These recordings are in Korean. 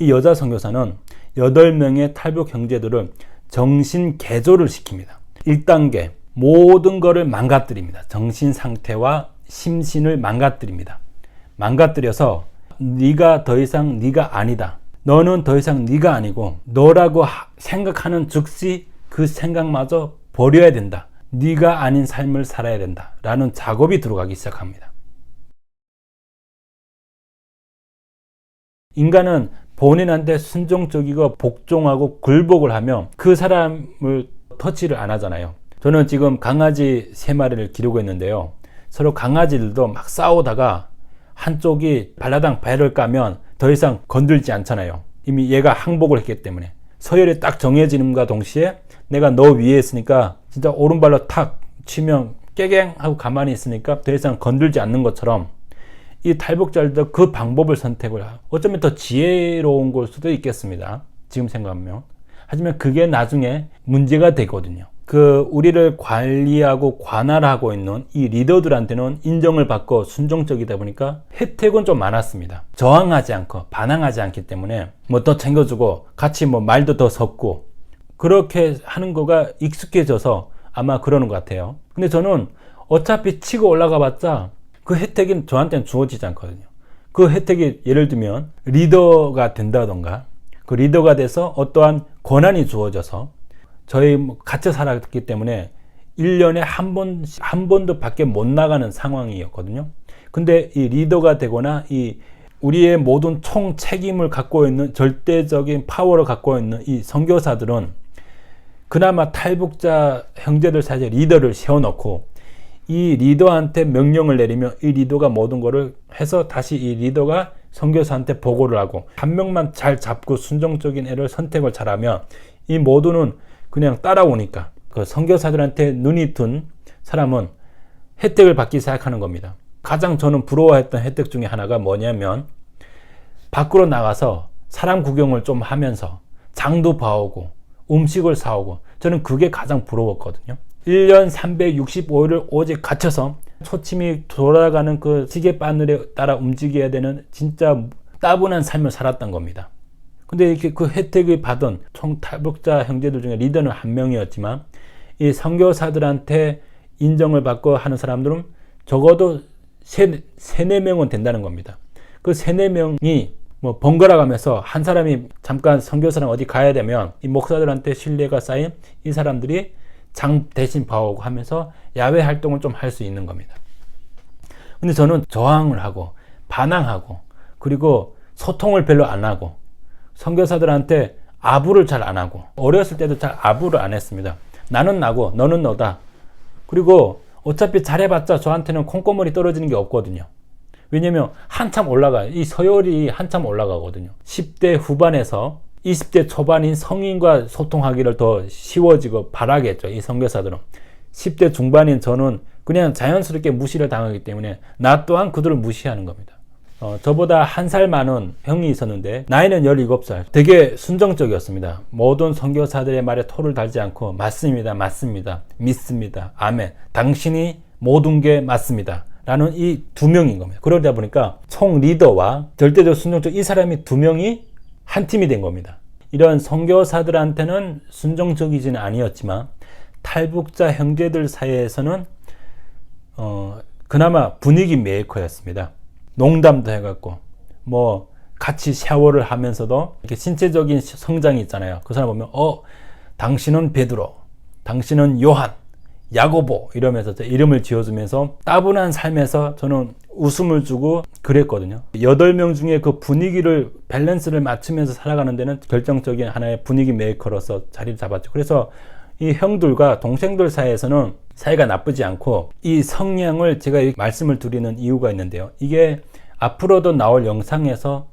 이 여자 선교사는 8명의 탈북 형제들을 정신 개조를 시킵니다. 1단계 모든 것을 망가뜨립니다. 정신 상태와 심신을 망가뜨립니다. 망가뜨려서 네가 더 이상 네가 아니다. 너는 더 이상 네가 아니고 너라고 생각하는 즉시 그 생각마저 버려야 된다. 네가 아닌 삶을 살아야 된다. 라는 작업이 들어가기 시작합니다. 인간은 본인한테 순종적이고 복종하고 굴복을 하면 그 사람을 터치를 안 하잖아요. 저는 지금 강아지 3마리를 기르고 있는데요. 서로 강아지들도 막 싸우다가 한쪽이 발라당 배를 까면 더 이상 건들지 않잖아요. 이미 얘가 항복을 했기 때문에. 서열이 딱 정해지는과 동시에 내가 너 위에 있으니까 진짜 오른발로 탁 치면 깨갱 하고 가만히 있으니까 더 이상 건들지 않는 것처럼 이 탈북자들도 그 방법을 선택을 하고 어쩌면 더 지혜로운 걸 수도 있겠습니다. 지금 생각하면. 하지만 그게 나중에 문제가 되거든요. 우리를 관리하고 관할하고 있는 이 리더들한테는 인정을 받고 순종적이다 보니까 혜택은 좀 많았습니다. 저항하지 않고 반항하지 않기 때문에 뭐 더 챙겨주고 같이 뭐 말도 더 섞고 그렇게 하는 거가 익숙해져서 아마 그러는 것 같아요. 근데 저는 어차피 치고 올라가 봤자 그 혜택이 저한테는 주어지지 않거든요. 그 혜택이 예를 들면 리더가 된다던가 그 리더가 돼서 어떠한 권한이 주어져서 저희 갇혀 살았기 때문에 1년에 한 번도 밖에 못 나가는 상황이었거든요. 근데 이 리더가 되거나 우리의 모든 총 책임을 갖고 있는 절대적인 파워를 갖고 있는 이 선교사들은 그나마 탈북자 형제들 사이에 리더를 세워놓고 이 리더한테 명령을 내리면 이 리더가 모든 것을 해서 다시 이 리더가 선교사한테 보고를 하고 한 명만 잘 잡고 순종적인 애를 선택을 잘하면 이 모두는 그냥 따라오니까 그 선교사들한테 눈이 든 사람은 혜택을 받기 시작하는 겁니다. 가장 저는 부러워했던 혜택 중에 하나가 뭐냐면 밖으로 나가서 사람 구경을 좀 하면서 장도 봐오고 음식을 사오고 저는 그게 가장 부러웠거든요. 1년 365일을 오직 갇혀서 초침이 돌아가는 그 시계바늘에 따라 움직여야 되는 진짜 따분한 삶을 살았던 겁니다. 근데 이렇게 그 혜택을 받은 총 탈북자 형제들 중에 리더는 한 명이었지만 이 선교사들한테 인정을 받고 하는 사람들은 적어도 3-4명은 된다는 겁니다. 그 3-4명이 뭐 번갈아 가면서 한 사람이 잠깐 선교사랑 어디 가야 되면 이 목사들한테 신뢰가 쌓인 이 사람들이 장 대신 봐오고 하면서 야외 활동을 좀 할 수 있는 겁니다. 근데 저는 저항을 하고 반항하고 그리고 소통을 별로 안 하고 선교사들한테 아부를 잘 안 하고 어렸을 때도 잘 아부를 안 했습니다. 나는 나고 너는 너다. 그리고 어차피 잘해봤자 저한테는 콩고물이 떨어지는 게 없거든요. 왜냐면 한참 올라가요. 이 서열이 한참 올라가거든요. 10대 후반에서 20대 초반인 성인과 소통하기를 더 쉬워지고 바라겠죠. 이 선교사들은. 10대 중반인 저는 그냥 자연스럽게 무시를 당하기 때문에 나 또한 그들을 무시하는 겁니다. 저보다 한 살 많은 형이 있었는데 나이는 17살. 되게 순정적이었습니다. 모든 선교사들의 말에 토를 달지 않고 맞습니다. 맞습니다. 믿습니다. 아멘. 당신이 모든 게 맞습니다. 라는 이 2명인 겁니다. 그러다 보니까 총 리더와 절대적 순종적 이 사람이 2명이 한 팀이 된 겁니다. 이런 선교사들한테는 순종적이지는 아니었지만 탈북자 형제들 사이에서는 그나마 분위기 메이커였습니다. 농담도 해갖고 뭐 같이 샤워를 하면서도 이렇게 신체적인 성장이 있잖아요. 그 사람 보면 당신은 베드로, 당신은 요한, 야고보 이러면서 이름을 지어주면서 따분한 삶에서 저는 웃음을 주고 그랬거든요. 8명 중에 그 분위기를 밸런스를 맞추면서 살아가는 데는 결정적인 하나의 분위기 메이커로서 자리를 잡았죠. 그래서 이 형들과 동생들 사이에서는 사이가 나쁘지 않고 이 성향을 제가 말씀을 드리는 이유가 있는데요. 이게 앞으로도 나올 영상에서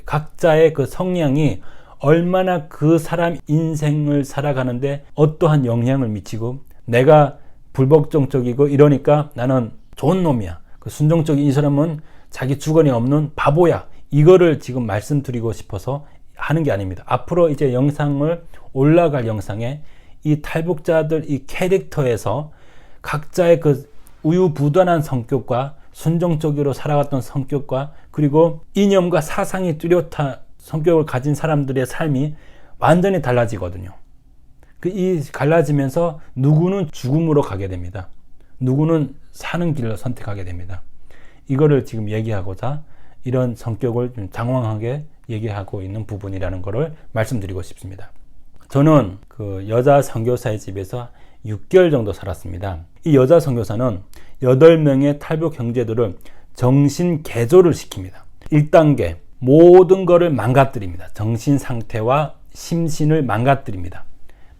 각자의 그 성향이 얼마나 그 사람 인생을 살아가는데 어떠한 영향을 미치고 내가 불복종적이고 이러니까 나는 좋은 놈이야. 그 순종적인 이 사람은 자기 주관이 없는 바보야. 이거를 지금 말씀드리고 싶어서 하는 게 아닙니다. 앞으로 이제 영상을 올라갈 영상에 이 탈북자들 이 캐릭터에서 각자의 그 우유부단한 성격과 순종적으로 살아갔던 성격과 그리고 이념과 사상이 뚜렷한 성격을 가진 사람들의 삶이 완전히 달라지거든요. 이 갈라지면서 누구는 죽음으로 가게 됩니다. 누구는 사는 길을 선택하게 됩니다. 이거를 지금 얘기하고자 이런 성격을 좀 장황하게 얘기하고 있는 부분이라는 것을 말씀드리고 싶습니다. 저는 그 여자 선교사의 집에서 6개월 정도 살았습니다. 이 여자 선교사는 8명의 탈북 형제들을 정신 개조를 시킵니다. 1단계 모든 것을 망가뜨립니다. 정신 상태와 심신을 망가뜨립니다.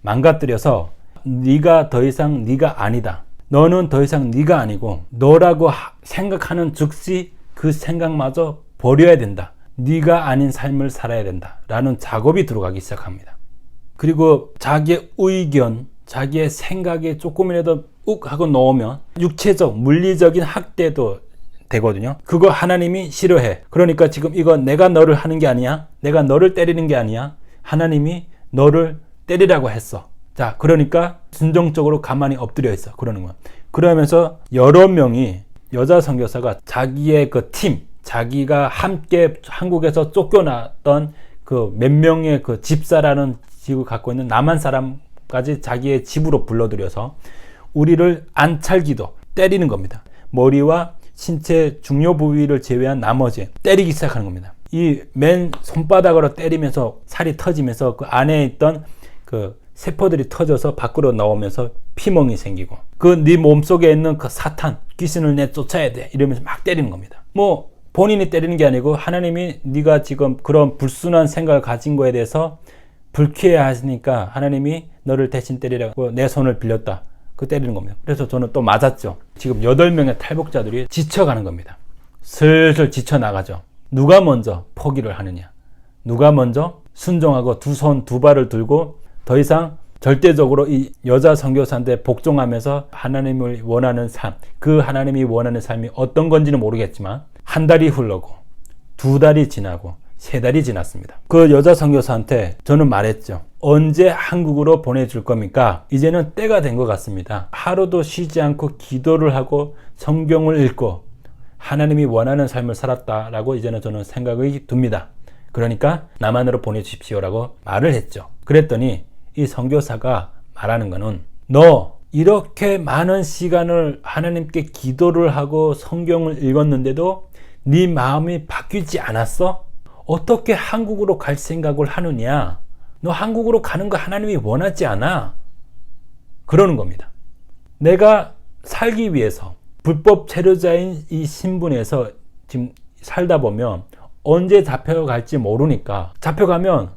망가뜨려서 네가 더 이상 네가 아니다. 너는 더 이상 네가 아니고 너라고 생각하는 즉시 그 생각마저 버려야 된다. 네가 아닌 삶을 살아야 된다. 라는 작업이 들어가기 시작합니다. 그리고 자기의 의견, 자기의 생각에 조금이라도 욱 하고 넣으면 육체적, 물리적인 학대도 되거든요. 그거 하나님이 싫어해. 그러니까 지금 이거 내가 너를 하는 게 아니야. 내가 너를 때리는 게 아니야. 하나님이 너를 때리라고 했어. 자, 그러니까 순종적으로 가만히 엎드려 있어. 그러는 거야. 그러면서 여러 명이 여자 선교사가 자기의 그 팀, 자기가 함께 한국에서 쫓겨났던 그 몇 명의 그 집사라는 집을 갖고 있는 남한 사람까지 자기의 집으로 불러들여서 우리를 안찰기도 때리는 겁니다. 머리와 신체 중요 부위를 제외한 나머지 때리기 시작하는 겁니다. 이 맨 손바닥으로 때리면서 살이 터지면서 그 안에 있던 그 세포들이 터져서 밖으로 나오면서 피멍이 생기고 그 네 몸속에 있는 그 사탄, 귀신을 내쫓아야 돼 이러면서 막 때리는 겁니다. 뭐 본인이 때리는 게 아니고 하나님이 네가 지금 그런 불순한 생각을 가진 거에 대해서 불쾌해하시니까 하나님이 너를 대신 때리라고 내 손을 빌렸다. 그 때리는 겁니다. 그래서 저는 또 맞았죠. 지금 8명의 탈북자들이 지쳐가는 겁니다. 슬슬 지쳐나가죠. 누가 먼저 포기를 하느냐. 누가 먼저 순종하고 두 손 두 발을 들고 더 이상 절대적으로 이 여자 선교사한테 복종하면서 하나님을 원하는 삶, 그 하나님이 원하는 삶이 어떤 건지는 모르겠지만 한 달이 흘러고 2달이 지나고 3달이 지났습니다. 그 여자 선교사한테 저는 말했죠. 언제 한국으로 보내줄 겁니까? 이제는 때가 된 것 같습니다. 하루도 쉬지 않고 기도를 하고 성경을 읽고 하나님이 원하는 삶을 살았다라고 이제는 저는 생각이 듭니다. 그러니까 남한으로 보내주십시오라고 말을 했죠. 그랬더니 이 선교사가 말하는 거는 너 이렇게 많은 시간을 하나님께 기도를 하고 성경을 읽었는데도 네 마음이 바뀌지 않았어? 어떻게 한국으로 갈 생각을 하느냐? 너 한국으로 가는 거 하나님이 원하지 않아? 그러는 겁니다. 내가 살기 위해서 불법 체류자인 이 신분에서 지금 살다 보면 언제 잡혀갈지 모르니까 잡혀가면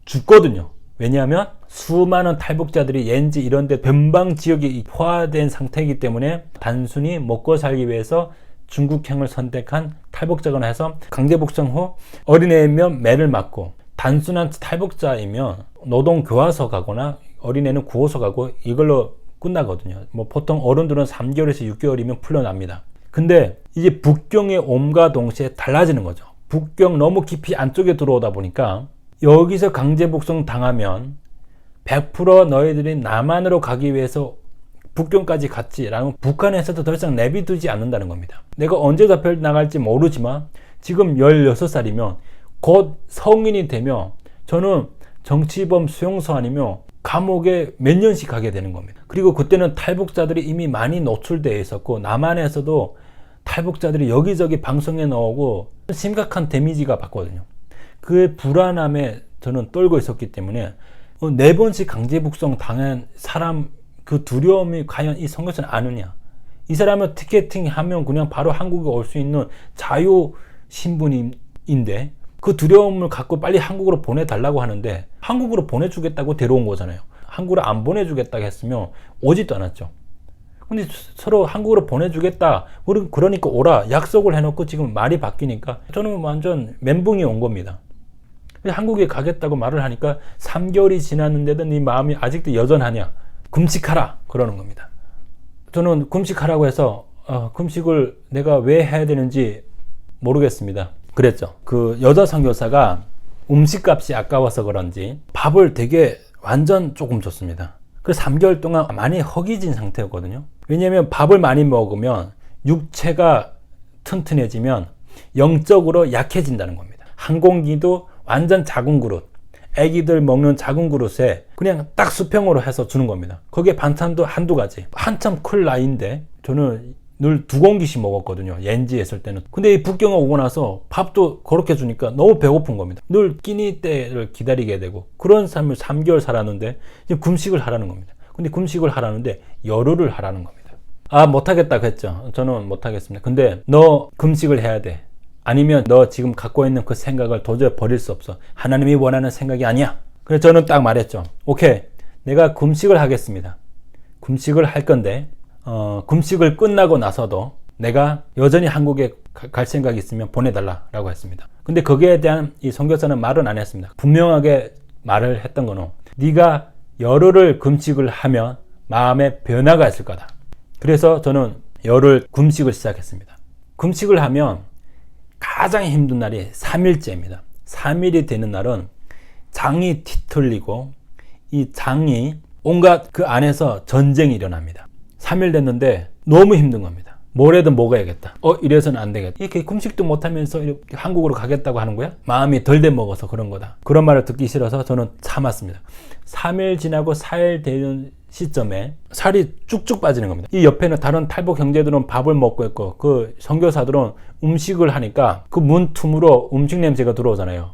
죽거든요. 왜냐하면 수많은 탈북자들이 옌지 이런 데 변방 지역에 포화된 상태이기 때문에 단순히 먹고 살기 위해서 중국행을 선택한 탈북자거나 해서 강제복송 후 어린애면 매를 맞고 단순한 탈북자이면 노동교화소 가거나 어린애는 구호소 가고 이걸로 끝나거든요. 뭐 보통 어른들은 3개월에서 6개월이면 풀려납니다. 근데 이제 북경에 옴과 동시에 달라지는 거죠. 북경 너무 깊이 안쪽에 들어오다 보니까 여기서 강제복송 당하면 100% 너희들이 남한으로 가기 위해서 북경까지 갔지라는 북한에서도 더 이상 내비두지 않는다는 겁니다. 내가 언제 잡혀 나갈지 모르지만 지금 16살이면 곧 성인이 되면 저는 정치범 수용소 아니면 감옥에 몇 년씩 가게 되는 겁니다. 그리고 그때는 탈북자들이 이미 많이 노출되어 있었고 남한에서도 탈북자들이 여기저기 방송에 나오고 심각한 데미지가 받거든요. 그 불안함에 저는 떨고 있었기 때문에 4번씩 강제북송 당한 사람 그 두려움이 과연 이 선교사는 아느냐. 이 사람은 티켓팅 하면 그냥 바로 한국에 올 수 있는 자유 신분인데 그 두려움을 갖고 빨리 한국으로 보내달라고 하는데 한국으로 보내주겠다고 데려온 거잖아요. 한국으로 안 보내주겠다고 했으면 오지도 않았죠. 근데 서로 한국으로 보내주겠다 그러니까 오라 약속을 해놓고 지금 말이 바뀌니까 저는 완전 멘붕이 온 겁니다. 한국에 가겠다고 말을 하니까 3개월이 지났는데도 네 마음이 아직도 여전하냐. 금식하라 그러는 겁니다. 저는 금식하라고 해서 금식을 내가 왜 해야 되는지 모르겠습니다. 그랬죠. 그 여자 선교사가 음식값이 아까워서 그런지 밥을 되게 완전 조금 줬습니다. 그래서 3개월 동안 많이 허기진 상태였거든요. 왜냐하면 밥을 많이 먹으면 육체가 튼튼해지면 영적으로 약해진다는 겁니다. 한 공기도 완전 작은 그릇, 애기들 먹는 작은 그릇에 그냥 딱 수평으로 해서 주는 겁니다. 거기에 반찬도 한두 가지. 한참 클 나이인데 저는 늘 2공기씩 먹었거든요. 옌지 했을 때는. 근데 이 북경에 오고 나서 밥도 그렇게 주니까 너무 배고픈 겁니다. 늘 끼니 때를 기다리게 되고 그런 삶을 3개월 살았는데 지금 금식을 하라는 겁니다. 근데 금식을 하라는데 열흘을 하라는 겁니다. 아, 못하겠다고 했죠. 저는 못하겠습니다. 근데 너 금식을 해야 돼. 아니면 너 지금 갖고 있는 그 생각을 도저히 버릴 수 없어. 하나님이 원하는 생각이 아니야. 그래서 저는 딱 말했죠. 오케이, 내가 금식을 하겠습니다. 금식을 할 건데 금식을 끝나고 나서도 내가 여전히 한국에 갈 생각이 있으면 보내달라고 했습니다. 근데 거기에 대한 이 선교사는 말은 안 했습니다. 분명하게 말을 했던 거는 네가 열흘을 금식을 하면 마음에 변화가 있을 거다. 그래서 저는 열흘 금식을 시작했습니다. 금식을 하면 가장 힘든 날이 3일째입니다. 3일이 되는 날은 장이 뒤틀리고 이 장이 온갖 그 안에서 전쟁이 일어납니다. 3일 됐는데 너무 힘든 겁니다. 뭐래도 먹어야겠다. 이래서는 안 되겠다. 이렇게 금식도 못하면서 이렇게 한국으로 가겠다고 하는 거야? 마음이 덜 돼 먹어서 그런 거다. 그런 말을 듣기 싫어서 저는 참았습니다. 3일 지나고 4일 되는 시점에 살이 쭉쭉 빠지는 겁니다. 이 옆에는 다른 탈북 형제들은 밥을 먹고 있고 그 선교사들은 음식을 하니까 그 문 틈으로 음식 냄새가 들어오잖아요.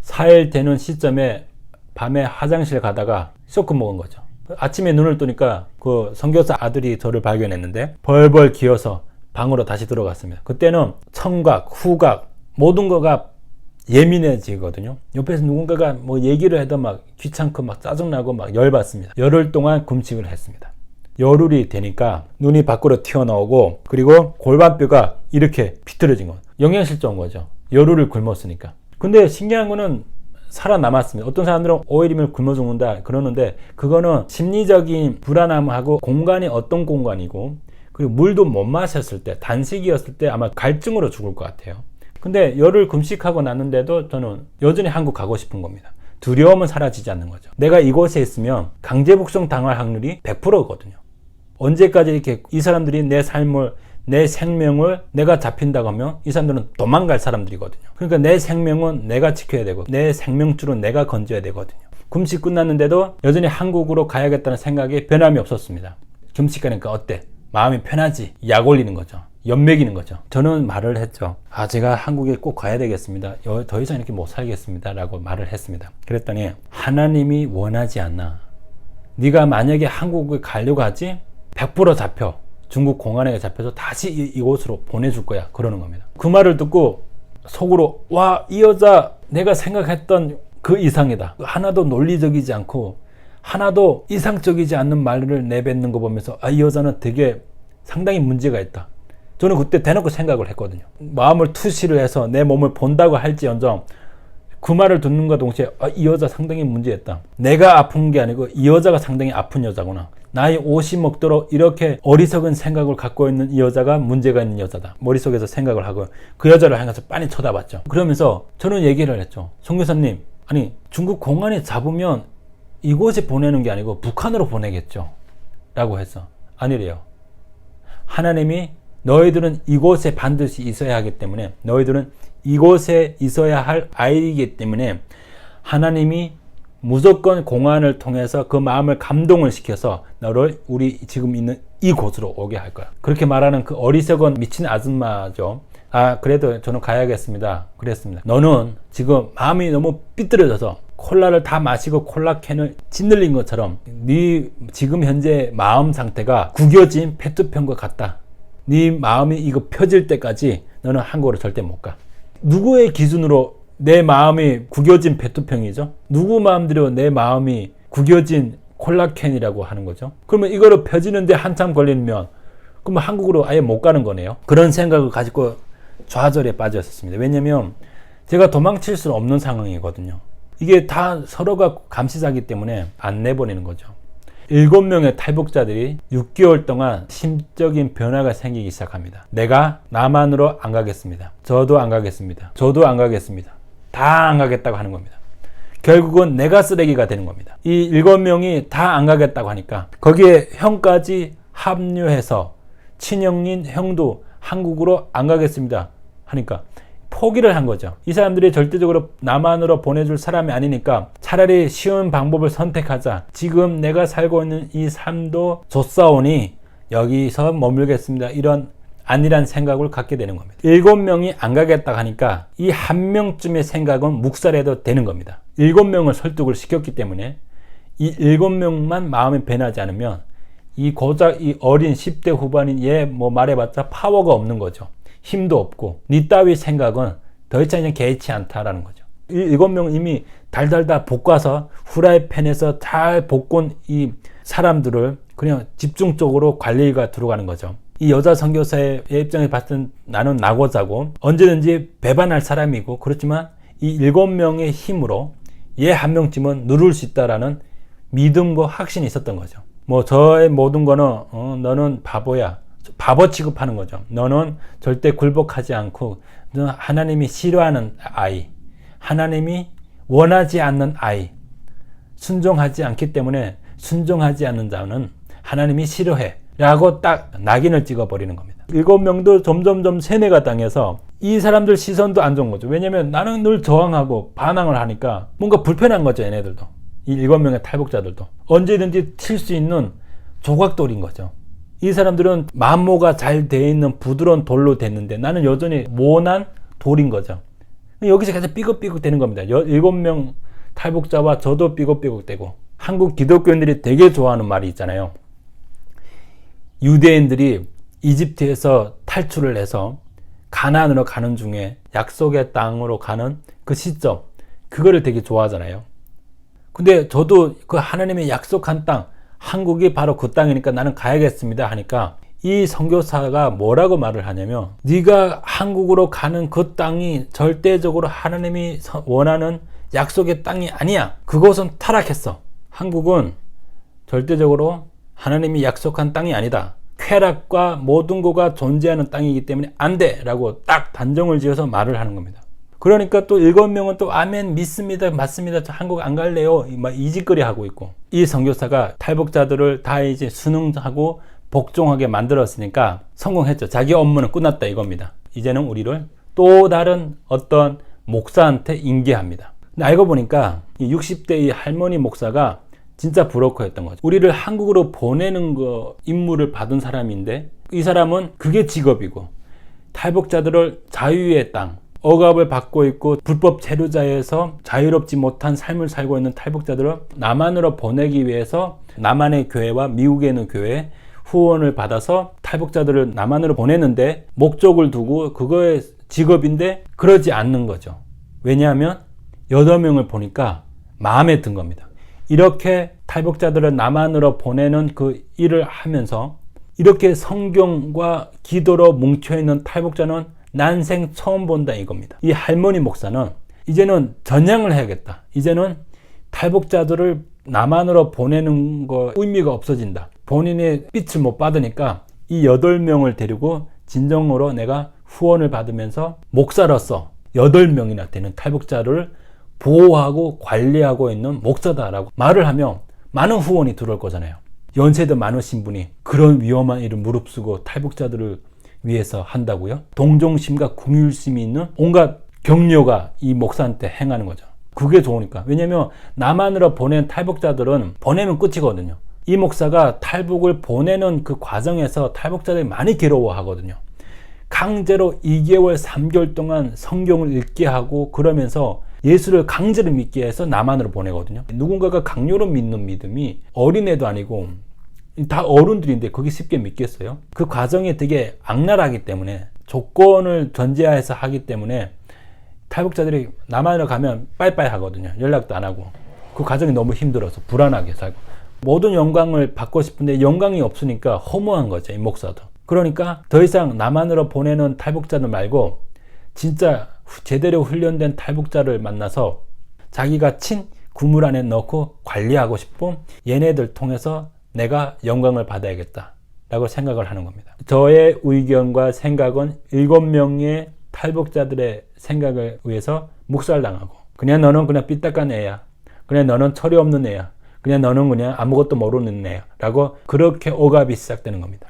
4일 되는 시점에 밤에 화장실 가다가 쇼크 먹은 거죠. 아침에 눈을 뜨니까 그 선교사 아들이 저를 발견했는데 벌벌 기어서 방으로 다시 들어갔습니다. 그때는 청각, 후각 모든 거가 예민해지거든요. 옆에서 누군가가 뭐 얘기를 해도 막 귀찮고 막 짜증나고 막 열받습니다. 열흘 동안 금식을 했습니다. 열흘이 되니까 눈이 밖으로 튀어나오고 그리고 골반뼈가 이렇게 비틀어진 거예요. 영양실조 온 거죠. 열흘을 굶었으니까. 근데 신기한 거는 살아남았습니다. 어떤 사람들은 5일이면 굶어 죽는다 그러는데 그거는 심리적인 불안함하고 공간이 어떤 공간이고 그리고 물도 못 마셨을 때 단식이었을 때 아마 갈증으로 죽을 것 같아요. 근데 열흘 금식하고 났는데도 저는 여전히 한국 가고 싶은 겁니다. 두려움은 사라지지 않는 거죠. 내가 이곳에 있으면 강제 북송 당할 확률이 100%거든요. 언제까지 이렇게 이 사람들이 내 삶을 내 생명을 내가 잡힌다고 하면 이 사람들은 도망갈 사람들이거든요. 그러니까 내 생명은 내가 지켜야 되고 내 생명줄은 내가 건져야 되거든요. 금식 끝났는데도 여전히 한국으로 가야겠다는 생각에 변함이 없었습니다. 금식하니까 어때? 마음이 편하지? 약 올리는 거죠. 연맥이는 거죠. 저는 말을 했죠. 제가 한국에 꼭 가야 되겠습니다. 더 이상 이렇게 못 살겠습니다. 라고 말을 했습니다. 그랬더니 하나님이 원하지 않나. 네가 만약에 한국에 가려고 하지? 100% 잡혀. 중국 공안에 잡혀서 다시 이곳으로 보내줄 거야. 그러는 겁니다. 그 말을 듣고 속으로 와, 이 여자 내가 생각했던 그 이상이다. 하나도 논리적이지 않고 하나도 이상적이지 않는 말을 내뱉는 거 보면서 이 여자는 되게 상당히 문제가 있다. 저는 그때 대놓고 생각을 했거든요. 마음을 투시를 해서 내 몸을 본다고 할지언정 그 말을 듣는과 동시에 이 여자 상당히 문제였다. 내가 아픈 게 아니고 이 여자가 상당히 아픈 여자구나. 나이 50 먹도록 이렇게 어리석은 생각을 갖고 있는 이 여자가 문제가 있는 여자다. 머릿속에서 생각을 하고 그 여자를 향해서 빤히 쳐다봤죠. 그러면서 저는 얘기를 했죠. 선교사님, 아니 중국 공안에 잡으면 이곳에 보내는 게 아니고 북한으로 보내겠죠. 라고 해서 아니래요. 하나님이 너희들은 이곳에 반드시 있어야 하기 때문에 너희들은 이곳에 있어야 할 아이이기 때문에 하나님이 무조건 공안을 통해서 그 마음을 감동을 시켜서 너를 우리 지금 있는 이곳으로 오게 할 거야. 그렇게 말하는 그 어리석은 미친 아줌마죠. 그래도 저는 가야겠습니다. 그랬습니다. 너는 지금 마음이 너무 삐뚤어져서 콜라를 다 마시고 콜라캔을 짓눌린 것처럼 네 지금 현재 마음 상태가 구겨진 페트병과 같다. 네 마음이 이거 펴질 때까지 너는 한국으로 절대 못 가. 누구의 기준으로 내 마음이 구겨진 페트병이죠? 누구 마음대로 내 마음이 구겨진 콜라캔이라고 하는 거죠? 그러면 이거를 펴지는데 한참 걸리면 그러면 한국으로 아예 못 가는 거네요. 그런 생각을 가지고 좌절에 빠졌었습니다. 왜냐면 제가 도망칠 수 없는 상황이거든요. 이게 다 서로가 감시자기 때문에 안 내보내는 거죠. 7명의 탈북자들이 6개월 동안 심적인 변화가 생기기 시작합니다. 내가 남한으로 안 가겠습니다. 저도 안 가겠습니다. 저도 안 가겠습니다. 다 안 가겠다고 하는 겁니다. 결국은 내가 쓰레기가 되는 겁니다. 이 7명이 다 안 가겠다고 하니까 거기에 형까지 합류해서 친형인 형도 한국으로 안 가겠습니다 하니까 포기를 한 거죠. 이 사람들이 절대적으로 남한으로 보내줄 사람이 아니니까 차라리 쉬운 방법을 선택하자. 지금 내가 살고 있는 이 삶도 좋사오니 여기서 머물겠습니다. 이런 아니란 생각을 갖게 되는 겁니다. 7명이 안 가겠다 하니까 이 한 명쯤의 생각은 묵살해도 되는 겁니다. 7명을 설득을 시켰기 때문에 이 7명만 마음이 변하지 않으면 이 고작 이 어린 10대 후반인 얘 뭐 말해봤자 파워가 없는 거죠. 힘도 없고 니 따위 생각은 더 이상 이제 개의치 않다라는 거죠. 이 7명은 이미 달달달 볶아서 후라이팬에서 잘 볶은 이 사람들을 그냥 집중적으로 관리가 들어가는 거죠. 이 여자 선교사의 입장에서 봤을 땐 나는 나고자고 언제든지 배반할 사람이고 그렇지만 이 7명의 힘으로 얘 한 명쯤은 누를 수 있다라는 믿음과 확신이 있었던 거죠. 뭐 저의 모든 거는 너는 바보야. 바보 취급하는 거죠. 너는 절대 굴복하지 않고 너는 하나님이 싫어하는 아이, 하나님이 원하지 않는 아이, 순종하지 않기 때문에 순종하지 않는 자는 하나님이 싫어해 라고 딱 낙인을 찍어버리는 겁니다. 7명도 점점점 세뇌가 당해서 이 사람들 시선도 안 좋은 거죠. 왜냐면 나는 늘 저항하고 반항을 하니까 뭔가 불편한 거죠. 얘네들도. 이 7명의 탈북자들도. 언제든지 튈 수 있는 조각돌인 거죠. 이 사람들은 만모가 잘 돼 있는 부드러운 돌로 됐는데 나는 여전히 모난 돌인 거죠. 여기서 계속 삐걱삐걱 되는 겁니다. 7명 탈북자와 저도 삐걱삐걱 되고 한국 기독교인들이 되게 좋아하는 말이 있잖아요. 유대인들이 이집트에서 탈출을 해서 가나안으로 가는 중에 약속의 땅으로 가는 그 시점 그거를 되게 좋아하잖아요. 근데 저도 그 하나님의 약속한 땅 한국이 바로 그 땅이니까 나는 가야겠습니다 하니까 이 선교사가 뭐라고 말을 하냐면 네가 한국으로 가는 그 땅이 절대적으로 하나님이 원하는 약속의 땅이 아니야. 그곳은 타락했어. 한국은 절대적으로 하나님이 약속한 땅이 아니다. 쾌락과 모든 거가 존재하는 땅이기 때문에 안 돼 라고 딱 단정을 지어서 말을 하는 겁니다. 그러니까 또 7명은 또 아멘 믿습니다 맞습니다 저 한국 안 갈래요 막 이짓거리 하고 있고 이 선교사가 탈북자들을 다 이제 순응하고 복종하게 만들었으니까 성공했죠. 자기 업무는 끝났다 이겁니다. 이제는 우리를 또 다른 어떤 목사한테 인계합니다. 근데 알고 보니까 이 60대 이 할머니 목사가 진짜 브로커였던 거죠. 우리를 한국으로 보내는 거 임무를 받은 사람인데 이 사람은 그게 직업이고 탈북자들을 자유의 땅 억압을 받고 있고 불법 체류자에서 자유롭지 못한 삶을 살고 있는 탈북자들을 남한으로 보내기 위해서 남한의 교회와 미국에 있는 교회에 후원을 받아서 탈북자들을 남한으로 보내는데 목적을 두고 그거의 직업인데 그러지 않는 거죠. 왜냐하면 8명을 보니까 마음에 든 겁니다. 이렇게 탈북자들을 남한으로 보내는 그 일을 하면서 이렇게 성경과 기도로 뭉쳐있는 탈북자는 난생 처음 본다 이겁니다. 이 할머니 목사는 이제는 전향을 해야겠다. 이제는 탈북자들을 남한으로 보내는 거 의미가 없어진다. 본인의 빛을 못 받으니까 이 8명을 데리고 진정으로 내가 후원을 받으면서 목사로서 8명이나 되는 탈북자를 보호하고 관리하고 있는 목사다라고 말을 하면 많은 후원이 들어올 거잖아요. 연세도 많으신 분이 그런 위험한 일을 무릅쓰고 탈북자들을 위해서 한다고요? 동정심과 궁율심이 있는 온갖 격려가 이 목사한테 행하는 거죠. 그게 좋으니까. 왜냐면 남한으로 보낸 탈북자들은 보내면 끝이거든요. 이 목사가 탈북을 보내는 그 과정에서 탈북자들이 많이 괴로워하거든요. 강제로 2개월, 3개월 동안 성경을 읽게 하고 그러면서 예수를 강제로 믿게 해서 남한으로 보내거든요. 누군가가 강요로 믿는 믿음이 어린애도 아니고 다 어른들인데 그게 쉽게 믿겠어요? 그 과정이 되게 악랄하기 때문에 조건을 전제하에서 하기 때문에 탈북자들이 남한으로 가면 빠이빠이 하거든요. 연락도 안 하고 그 과정이 너무 힘들어서 불안하게 살고 모든 영광을 받고 싶은데 영광이 없으니까 허무한 거죠. 이 목사도. 그러니까 더 이상 남한으로 보내는 탈북자들 말고 진짜 제대로 훈련된 탈북자를 만나서 자기가 친 구물 안에 넣고 관리하고 싶은 얘네들 통해서 내가 영광을 받아야겠다 라고 생각을 하는 겁니다. 저의 의견과 생각은 7명의 탈북자들의 생각을 위해서 묵살당하고 그냥 너는 그냥 삐딱한 애야. 그냥 너는 철이 없는 애야. 그냥 너는 그냥 아무것도 모르는 애야 라고 그렇게 억압이 시작되는 겁니다.